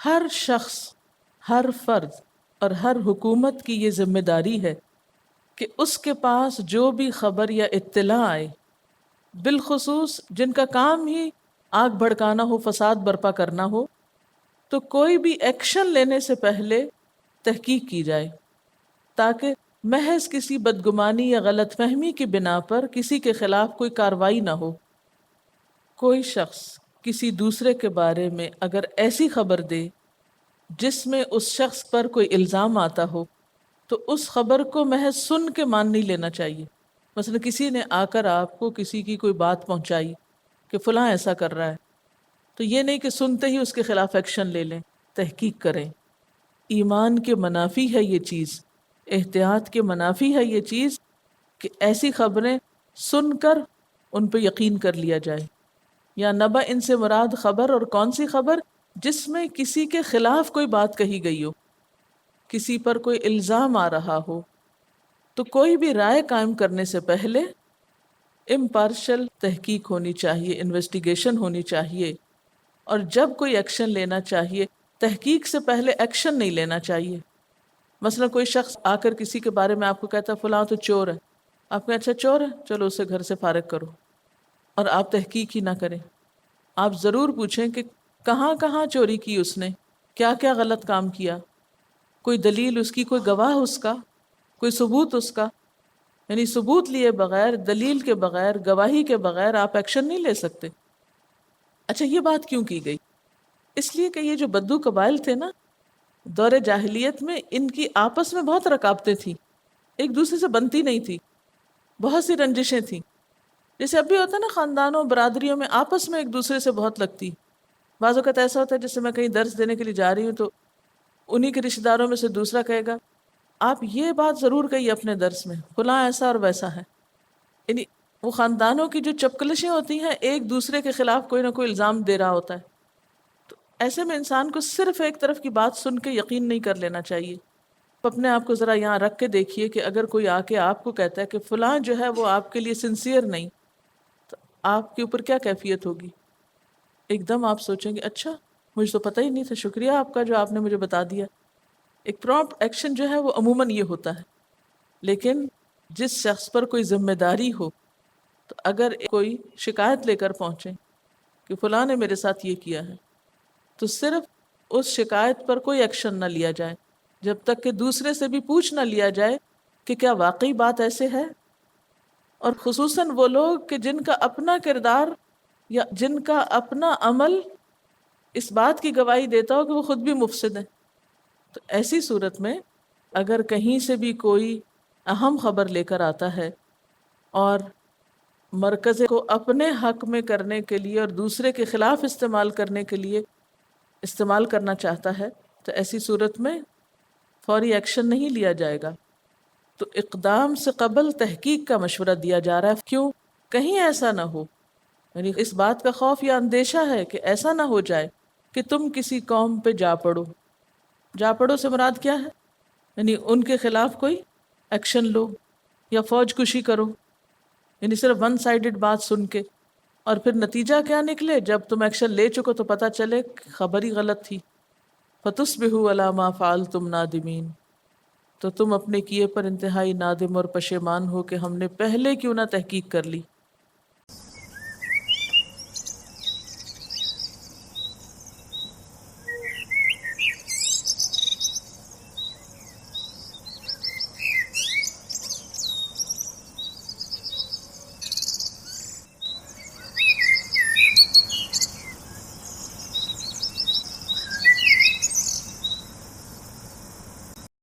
ہر شخص، ہر فرد اور ہر حکومت کی یہ ذمہ داری ہے کہ اس کے پاس جو بھی خبر یا اطلاع آئے، بالخصوص جن کا کام ہی آگ بھڑکانا ہو، فساد برپا کرنا ہو، تو کوئی بھی ایکشن لینے سے پہلے تحقیق کی جائے، تاکہ محض کسی بدگمانی یا غلط فہمی کی بنا پر کسی کے خلاف کوئی کارروائی نہ ہو۔ کوئی شخص کسی دوسرے کے بارے میں اگر ایسی خبر دے جس میں اس شخص پر کوئی الزام آتا ہو، تو اس خبر کو محض سن کے مان نہیں لینا چاہیے۔ مثلا کسی نے آ کر آپ کو کسی کی کوئی بات پہنچائی کہ فلاں ایسا کر رہا ہے، تو یہ نہیں کہ سنتے ہی اس کے خلاف ایکشن لے لیں، تحقیق کریں۔ ایمان کے منافی ہے یہ چیز، احتیاط کے منافی ہے یہ چیز کہ ایسی خبریں سن کر ان پہ یقین کر لیا جائے۔ یا نبا، ان سے مراد خبر، اور کون سی خبر؟ جس میں کسی کے خلاف کوئی بات کہی گئی ہو، کسی پر کوئی الزام آ رہا ہو، تو کوئی بھی رائے قائم کرنے سے پہلے امپارشل تحقیق ہونی چاہیے، انویسٹیگیشن ہونی چاہیے، اور جب کوئی ایکشن لینا چاہیے تحقیق سے پہلے ایکشن نہیں لینا چاہیے۔ مثلا کوئی شخص آ کر کسی کے بارے میں آپ کو کہتا ہے فلاں تو چور ہے، آپ کہیں اچھا چور ہے، چلو اسے گھر سے فارغ کرو، اور آپ تحقیق ہی نہ کریں۔ آپ ضرور پوچھیں کہ کہاں کہاں چوری کی اس نے، کیا کیا غلط کام کیا، کوئی دلیل اس کی، کوئی گواہ اس کا، کوئی ثبوت اس کا۔ یعنی ثبوت لیے بغیر، دلیل کے بغیر، گواہی کے بغیر آپ ایکشن نہیں لے سکتے۔ اچھا، یہ بات کیوں کی گئی؟ اس لیے کہ یہ جو بدو قبائل تھے نا، دور جاہلیت میں ان کی آپس میں بہت رکاوٹیں تھیں، ایک دوسرے سے بنتی نہیں تھی، بہت سی رنجشیں تھیں۔ جیسے اب بھی ہوتا ہے نا، خاندانوں برادریوں میں آپس میں ایک دوسرے سے بہت لگتی۔ بعض اوقات ایسا ہوتا ہے جیسے میں کہیں درس دینے کے لیے جا رہی ہوں تو انہی کے رشتہ داروں میں سے دوسرا کہے گا آپ یہ بات ضرور کہیے اپنے درس میں، فلاں ایسا اور ویسا ہے۔ یعنی وہ خاندانوں کی جو چپکلشیں ہوتی ہیں، ایک دوسرے کے خلاف کوئی نہ کوئی الزام دے رہا ہوتا ہے۔ تو ایسے میں انسان کو صرف ایک طرف کی بات سن کے یقین نہیں کر لینا چاہیے۔ اپنے آپ کو ذرا یہاں رکھ کے دیکھیے کہ اگر کوئی آ کے آپ کو کہتا ہے کہ فلاں جو ہے وہ آپ کے لیے سنسیئر نہیں، تو آپ کے اوپر کیا کیفیت ہوگی؟ ایک دم آپ سوچیں گے اچھا مجھے تو پتہ ہی نہیں تھا، شکریہ آپ کا جو آپ نے مجھے بتا دیا۔ ایک پرومپٹ ایکشن جو ہے وہ عموماً یہ ہوتا ہے۔ لیکن جس شخص پر کوئی ذمہ داری ہو، تو اگر کوئی شکایت لے کر پہنچے کہ فلاں نے میرے ساتھ یہ کیا ہے، تو صرف اس شکایت پر کوئی ایکشن نہ لیا جائے جب تک کہ دوسرے سے بھی پوچھ نہ لیا جائے کہ کیا واقعی بات ایسے ہے۔ اور خصوصاً وہ لوگ کہ جن کا اپنا کردار یا جن کا اپنا عمل اس بات کی گواہی دیتا ہو کہ وہ خود بھی مفسد ہیں، تو ایسی صورت میں اگر کہیں سے بھی کوئی اہم خبر لے کر آتا ہے اور مرکز کو اپنے حق میں کرنے کے لیے اور دوسرے کے خلاف استعمال کرنے کے لیے استعمال کرنا چاہتا ہے، تو ایسی صورت میں فوری ایکشن نہیں لیا جائے گا۔ تو اقدام سے قبل تحقیق کا مشورہ دیا جا رہا ہے۔ کیوں؟ کہیں ایسا نہ ہو، یعنی اس بات کا خوف یا اندیشہ ہے کہ ایسا نہ ہو جائے کہ تم کسی قوم پہ جا پڑو۔ جا پڑو سے مراد کیا ہے؟ یعنی ان کے خلاف کوئی ایکشن لو یا فوج کشی کرو، یعنی صرف ون سائیڈڈ بات سن کے، اور پھر نتیجہ کیا نکلے جب تم ایکشن لے چکو تو پتہ چلے کہ خبر ہی غلط تھی۔ فَتُصْبِحُوا عَلَىٰ مَا فَعَلْتُمْ نَادِمِينَ، تو تم اپنے کیے پر انتہائی نادم اور پشیمان ہو کہ ہم نے پہلے کیوں نہ تحقیق کر لی۔